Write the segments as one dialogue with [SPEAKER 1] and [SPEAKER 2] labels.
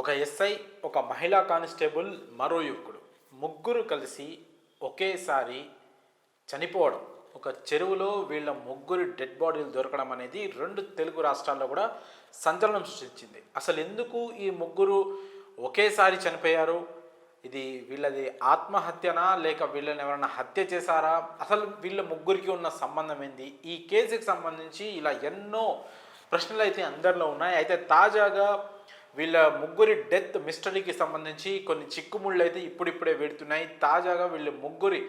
[SPEAKER 1] ఒక ఎస్ఐ, ఒక మహిళా కానిస్టేబుల్, మరో యువకుడు ముగ్గురు కలిసి ఒకేసారి చనిపోవడం, ఒక చెరువులో వీళ్ళ ముగ్గురి డెడ్ బాడీలు దొరకడం అనేది రెండు తెలుగు రాష్ట్రాల్లో కూడా సంచలనం సృష్టించింది. అసలు ఎందుకు ఈ ముగ్గురు ఒకేసారి చనిపోయారు? ఇది వీళ్ళది ఆత్మహత్యనా లేక వీళ్ళని ఎవరైనా హత్య చేశారా? అసలు వీళ్ళ ముగ్గురికి ఉన్న సంబంధం ఏంది? ఈ కేసుకి సంబంధించి ఇలా ఎన్నో ప్రశ్నలు అయితే అందరిలో ఉన్నాయి. అయితే తాజాగా వీళ్ళ ముగ్గురి డెత్ మిస్టరీకి సంబంధించి కొన్ని చిక్కుముళ్ళు అయితే ఇప్పుడిప్పుడే వెడుతున్నాయి. తాజాగా వీళ్ళ ముగ్గురి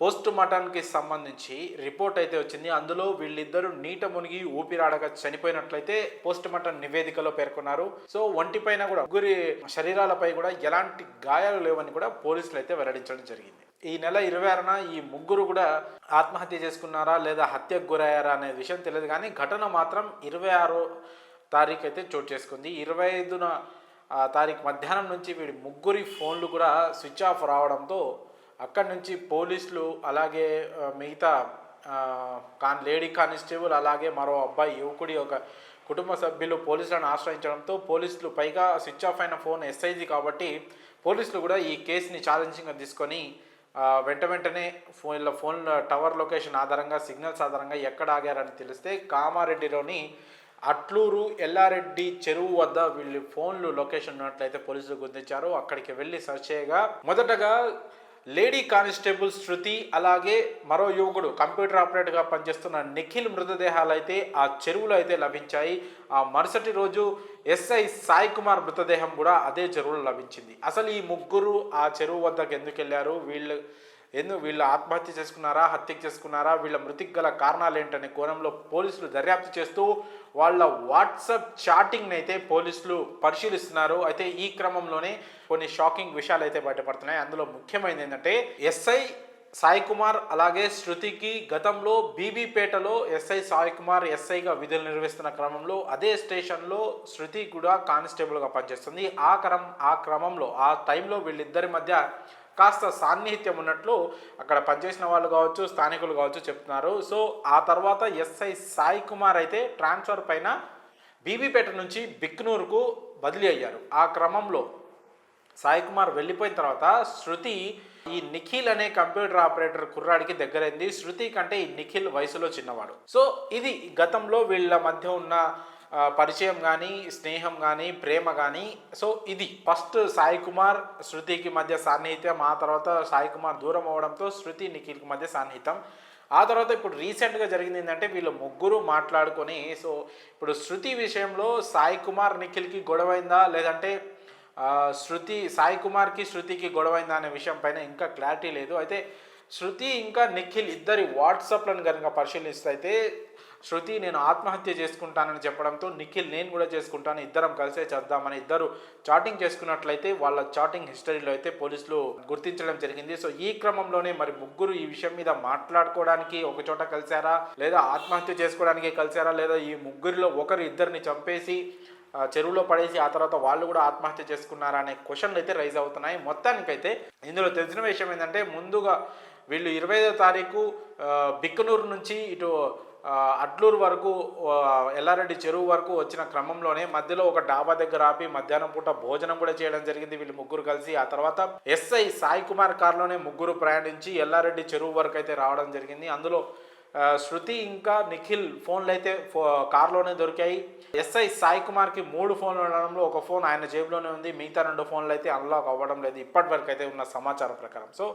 [SPEAKER 1] పోస్ట్ మార్టంకి సంబంధించి రిపోర్ట్ అయితే వచ్చింది. అందులో వీళ్ళిద్దరూ నీట మునిగి ఊపిరాడక చనిపోయినట్లయితే పోస్ట్ మార్టం నివేదికలో పేర్కొన్నారు. సో ఒంటిపైన కూడా ముగ్గురి శరీరాలపై కూడా ఎలాంటి గాయాలు లేవని కూడా పోలీసులు అయితే వెల్లడించడం జరిగింది. ఈ నెల 26న ఈ ముగ్గురు కూడా ఆత్మహత్య చేసుకున్నారా లేదా హత్యకు గురయ్యారా అనే విషయం తెలియదు, కానీ ఘటన మాత్రం 26 తారీఖు అయితే చోటు చేసుకుంది. 25న తారీఖు మధ్యాహ్నం నుంచి వీడి ముగ్గురి ఫోన్లు కూడా స్విచ్ ఆఫ్ రావడంతో అక్కడి నుంచి పోలీసులు అలాగే మిగతా లేడీ కానిస్టేబుల్ అలాగే మరో అబ్బాయి యువకుడి ఒక కుటుంబ సభ్యులు పోలీసులను ఆశ్రయించడంతో పోలీసులు, పైగా స్విచ్ ఆఫ్ అయిన ఫోన్ ఎస్ఐజీ కాబట్టి పోలీసులు కూడా ఈ కేసుని ఛాలెంజింగ్గా తీసుకొని వెంటనే ఫోన్ టవర్ లొకేషన్ ఆధారంగా, సిగ్నల్స్ ఆధారంగా ఎక్కడ ఆగారని తెలిస్తే కామారెడ్డిలోని అట్లూరు ఎల్లారెడ్డి చెరువు వద్ద వీళ్ళు ఫోన్లు లొకేషన్ ఉన్నట్లయితే పోలీసులు గుర్తించారు. అక్కడికి వెళ్ళి సెర్చ్ చేయగా మొదటగా లేడీ కానిస్టేబుల్ శృతి అలాగే మరో యువకుడు కంప్యూటర్ ఆపరేటర్గా పనిచేస్తున్న నిఖిల్ మృతదేహాలు అయితే ఆ చెరువులో అయితే లభించాయి. ఆ మరుసటి రోజు ఎస్ఐ సాయి కుమార్ మృతదేహం కూడా అదే చెరువులో లభించింది. అసలు ఈ ముగ్గురు ఆ చెరువు వద్దకు ఎందుకు వెళ్ళారు? వీళ్ళు ఆత్మహత్య చేసుకున్నారా, హత్య చేసుకున్నారా, వీళ్ళ మృతికి గల కారణాలు ఏంటనే కోణంలో పోలీసులు దర్యాప్తు చేస్తూ వాళ్ళ వాట్సాప్ చాటింగ్ని అయితే పోలీసులు పరిశీలిస్తున్నారు. అయితే ఈ క్రమంలోనే కొన్ని షాకింగ్ విషయాలు అయితే బయటపడుతున్నాయి. అందులో ముఖ్యమైనది ఏంటంటే ఎస్ఐ సాయి కుమార్ అలాగే శృతికి గతంలో బీబీపేటలో ఎస్ఐ సాయి కుమార్ ఎస్ఐగా విధులు నిర్వహిస్తున్న క్రమంలో అదే స్టేషన్లో శృతి కూడా కానిస్టేబుల్గా పనిచేస్తుంది. ఆ క్రమంలో ఆ టైంలో వీళ్ళిద్దరి మధ్య కాస్త సాన్నిహిత్యం ఉన్నట్లు అక్కడ పనిచేసిన వాళ్ళు కావచ్చు, స్థానికులు కావచ్చు చెప్తున్నారు. సో ఆ తర్వాత ఎస్ఐ సాయి కుమార్ అయితే ట్రాన్స్ఫర్ పైన బీబీపేట నుంచి బిక్నూరుకు బదిలీ అయ్యారు. ఆ క్రమంలో సాయి కుమార్ వెళ్ళిపోయిన తర్వాత శృతి ఈ నిఖిల్ అనే కంప్యూటర్ ఆపరేటర్ కుర్రాడికి దగ్గరైంది. శృతి కంటే ఈ నిఖిల్ వయసులో చిన్నవాడు. సో ఇది గతంలో వీళ్ళ మధ్య ఉన్న పరిచయం కానీ, స్నేహం కానీ, ప్రేమ కానీ. సో ఇది ఫస్ట్ సాయి కుమార్ శృతికి మధ్య సాన్నిహిత్యం. ఆ తర్వాత సాయి కుమార్ దూరం అవడంతో శృతి నిఖిల్కి మధ్య సాన్నిహిత్యం. ఆ తర్వాత ఇప్పుడు రీసెంట్గా జరిగింది ఏంటంటే వీళ్ళు ముగ్గురు మాట్లాడుకొని, సో ఇప్పుడు శృతి విషయంలో సాయి కుమార్ నిఖిల్కి గొడవైందా లేదంటే సాయి కుమార్కి శృతికి గొడవైందా అనే విషయం పైన ఇంకా క్లారిటీ లేదు. అయితే శృతి ఇంకా నిఖిల్ ఇద్దరి వాట్సాప్లను కనుక పరిశీలిస్తే అయితే శృతి నేను ఆత్మహత్య చేసుకుంటానని చెప్పడంతో నిఖిల్ నేను కూడా చేసుకుంటాను, ఇద్దరం కలిసే చేద్దామని ఇద్దరు చాటింగ్ చేసుకున్నట్లయితే వాళ్ళ చాటింగ్ హిస్టరీలో అయితే పోలీసులు గుర్తించడం జరిగింది. సో ఈ క్రమంలోనే మరి ముగ్గురు ఈ విషయం మీద మాట్లాడుకోవడానికి ఒక చోట కలిశారా లేదా ఆత్మహత్య చేసుకోవడానికి కలిశారా లేదా ఈ ముగ్గురిలో ఒకరు ఇద్దరిని చంపేసి చెరువులో పడేసి ఆ తర్వాత వాళ్ళు కూడా ఆత్మహత్య చేసుకున్నారా అనే క్వశ్చన్లు అయితే రైజ్ అవుతున్నాయి. మొత్తానికైతే ఇందులో తెలిసిన విషయం ఏంటంటే ముందుగా వీళ్ళు 25వ తారీఖు బిక్కనూరు నుంచి ఇటు అట్లూరు వరకు ఎల్లారెడ్డి చెరువు వరకు వచ్చిన క్రమంలోనే మధ్యలో ఒక డాబా దగ్గర ఆపి మధ్యాహ్నం పూట భోజనం కూడా చేయడం జరిగింది వీళ్ళు ముగ్గురు కలిసి. ఆ తర్వాత ఎస్ఐ సాయి కుమార్ కారులోనే ముగ్గురు ప్రయాణించి ఎల్లారెడ్డి చెరువు వరకు అయితే రావడం జరిగింది. అందులో శృతి ఇంకా నిఖిల్ ఫోన్లు అయితే కారులోనే దొరికాయి. ఎస్ఐ సాయి కుమార్కి 3 ఫోన్లు ఉండడంలో ఒక ఫోన్ ఆయన జేబులోనే ఉంది, మిగతా 2 ఫోన్లు అయితే అన్లాక్ అవ్వడం లేదు ఇప్పటి వరకు అయితే ఉన్న సమాచారం ప్రకారం. సో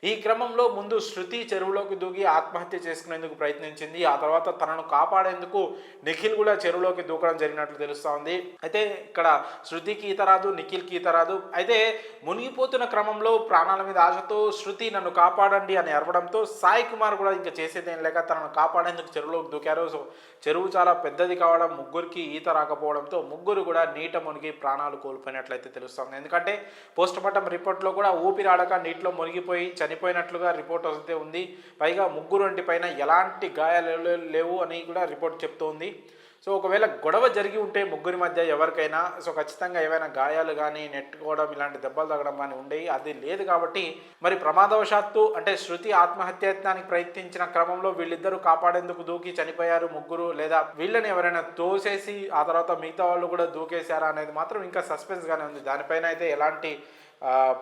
[SPEAKER 1] ఈ క్రమంలో ముందు శృతి చెరువులోకి దూకి ఆత్మహత్య చేసుకునేందుకు ప్రయత్నించింది. ఆ తర్వాత తనను కాపాడేందుకు నిఖిల్ కూడా చెరువులోకి దూకడం జరిగినట్లు తెలుస్తూ ఉంది. అయితే ఇక్కడ శృతికి ఈత రాదు, నిఖిల్కి ఈత రాదు. అయితే మునిగిపోతున్న క్రమంలో ప్రాణాల మీద ఆశతో శృతి నన్ను కాపాడండి అని అరవడంతో సాయి కుమార్ కూడా ఇంకా చేసేదేం లేక తనను కాపాడేందుకు చెరువులోకి దూకారు. సో చెరువు చాలా పెద్దది కావడం, ముగ్గురికి ఈత రాకపోవడంతో ముగ్గురు కూడా నీట మునిగి ప్రాణాలు కోల్పోయినట్లయితే తెలుస్తుంది. ఎందుకంటే పోస్ట్ మార్టం రిపోర్ట్లో కూడా ఊపిరాడక నీటిలో మునిగిపోయి చనిపోయినట్లుగా రిపోర్ట్ అయితే ఉంది. పైగా ముగ్గురు పైన ఎలాంటి గాయాలు లేవు అని కూడా రిపోర్ట్ చెప్తోంది. సో ఒకవేళ గొడవ జరిగి ఉంటే ముగ్గురి మధ్య ఎవరికైనా సో ఖచ్చితంగా ఏవైనా గాయాలు కానీ నెట్టుకోవడం ఇలాంటి దెబ్బలు తగ్గడం కానీ ఉండేవి. అది లేదు కాబట్టి మరి ప్రమాదవశాత్తు అంటే శృతి ఆత్మహత్యయత్నానికి ప్రయత్నించిన క్రమంలో వీళ్ళిద్దరూ కాపాడేందుకు దూకి చనిపోయారు ముగ్గురు, లేదా వీళ్ళని ఎవరైనా తోసేసి ఆ తర్వాత మిగతా వాళ్ళు కూడా దూకేశారా అనేది మాత్రం ఇంకా సస్పెన్స్గానే ఉంది. దానిపైన అయితే ఎలాంటి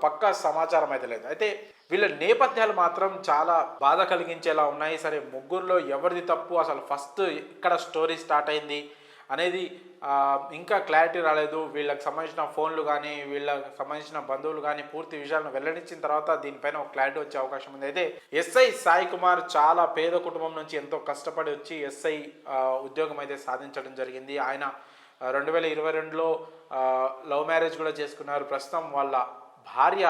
[SPEAKER 1] పక్కా సమాచారం అయితే లేదు. అయితే వీళ్ళ నేపథ్యాలు మాత్రం చాలా బాధ కలిగించేలా ఉన్నాయి. సరే ముగ్గురులో ఎవరిది తప్పు, అసలు ఫస్ట్ ఇక్కడ స్టోరీ స్టార్ట్ అయింది అనేది ఇంకా క్లారిటీ రాలేదు. వీళ్ళకి సంబంధించిన ఫోన్లు కానీ వీళ్ళకి సంబంధించిన బంధువులు కానీ పూర్తి విషయాలను వెల్లడించిన తర్వాత దీనిపైన ఒక క్లారిటీ వచ్చే అవకాశం ఉంది. అయితే ఎస్ఐ సాయి కుమార్ చాలా పేద కుటుంబం నుంచి ఎంతో కష్టపడి వచ్చి ఎస్ఐ ఉద్యోగం అయితే సాధించడం జరిగింది. ఆయన 2022లో లవ్ మ్యారేజ్ కూడా చేసుకున్నారు. ప్రస్తుతం వాళ్ళ భార్య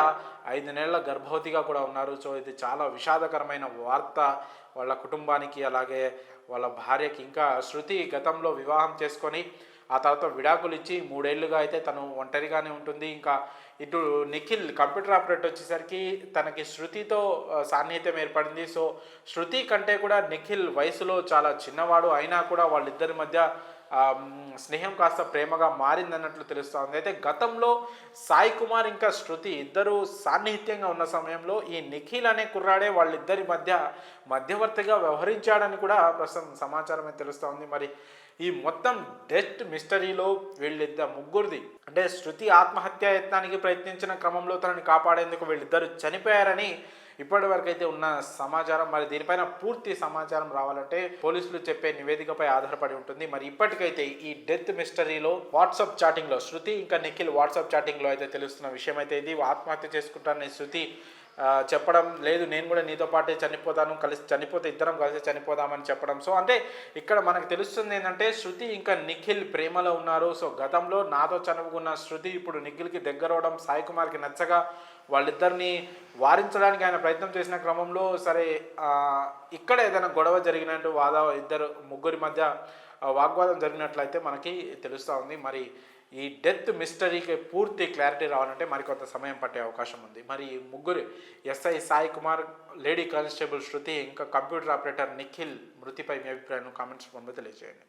[SPEAKER 1] 5 నెలల గర్భవతిగా కూడా ఉన్నారు. సో ఇది చాలా విషాదకరమైన వార్త వాళ్ళ కుటుంబానికి, అలాగే వాళ్ళ భార్యకి. ఇంకా శృతి గతంలో వివాహం చేసుకొని ఆ తర్వాత విడాకులు ఇచ్చి 3 ఏళ్ళుగా అయితే తను ఒంటరిగానే ఉంటుంది. ఇంకా ఇటు నిఖిల్ కంప్యూటర్ ఆపరేటర్ వచ్చేసరికి తనకి శృతితో సాన్నిహిత్యం ఏర్పడింది. సో శృతి కంటే కూడా నిఖిల్ వయసులో చాలా చిన్నవాడు, అయినా కూడా వాళ్ళిద్దరి మధ్య స్నేహం కాస్త ప్రేమగా మారిందన్నట్లు తెలుస్తోంది. అయితే గతంలో సాయి కుమార్ ఇంకా శృతి ఇద్దరు సాన్నిహిత్యంగా ఉన్న సమయంలో ఈ నిఖిల్ అనే కుర్రాడే వాళ్ళిద్దరి మధ్యవర్తిగా వ్యవహరించాడని కూడా ప్రస్తుతం సమాచారం అయితే తెలుస్తోంది. మరి ఈ మొత్తం డెత్ మిస్టరీలో ముగ్గురిది అంటే శృతి ఆత్మహత్య యత్నానికి ప్రయత్నించిన క్రమంలో తనని కాపాడేందుకు వీళ్ళిద్దరు చనిపోయారని ఇప్పటి వరకు అయితే ఉన్న సమాచారం. మరి దీనిపైన పూర్తి సమాచారం రావాలంటే పోలీసులు చెప్పే నివేదికపై ఆధారపడి ఉంటుంది. మరి ఇప్పటికైతే ఈ డెత్ మిస్టరీలో వాట్సాప్ చాటింగ్లో శృతి ఇంకా నిఖిల్ వాట్సాప్ చాటింగ్లో అయితే తెలుస్తున్న విషయం అయితే ఇది. ఆత్మహత్య చేసుకుంటానని శృతి చెప్పడం లేదు, నేను కూడా నీతో పాటే చనిపోతాను, చనిపోతే ఇద్దరం కలిసి చనిపోదామని చెప్పడం. సో అంటే ఇక్కడ మనకు తెలుస్తుంది ఏంటంటే శృతి ఇంకా నిఖిల్ ప్రేమలో ఉన్నారు. సో గతంలో నాతో చనువుకున్న శృతి ఇప్పుడు నిఖిల్కి దగ్గర అవడం సాయి కుమార్కి నచ్చగా వాళ్ళిద్దరిని వారించడానికి ఆయన ప్రయత్నం చేసిన క్రమంలో సరే ఇక్కడ ఏదైనా గొడవ జరిగినట్టు ముగ్గురి మధ్య వాగ్వాదం జరిగినట్లయితే మనకి తెలుస్తూ ఉంది. మరి ఈ డెత్ మిస్టరీకి పూర్తి క్లారిటీ రావాలంటే మరికొంత సమయం పట్టే అవకాశం ఉంది. మరి ముగ్గురు SI Sai Kumar, lady constable Shruti, ఇంకా కంప్యూటర్ ఆపరేటర్ నిఖిల్ మృతిపై మీ అభిప్రాయాన్ని కామెంట్స్ రూపంలో తెలియజేయండి.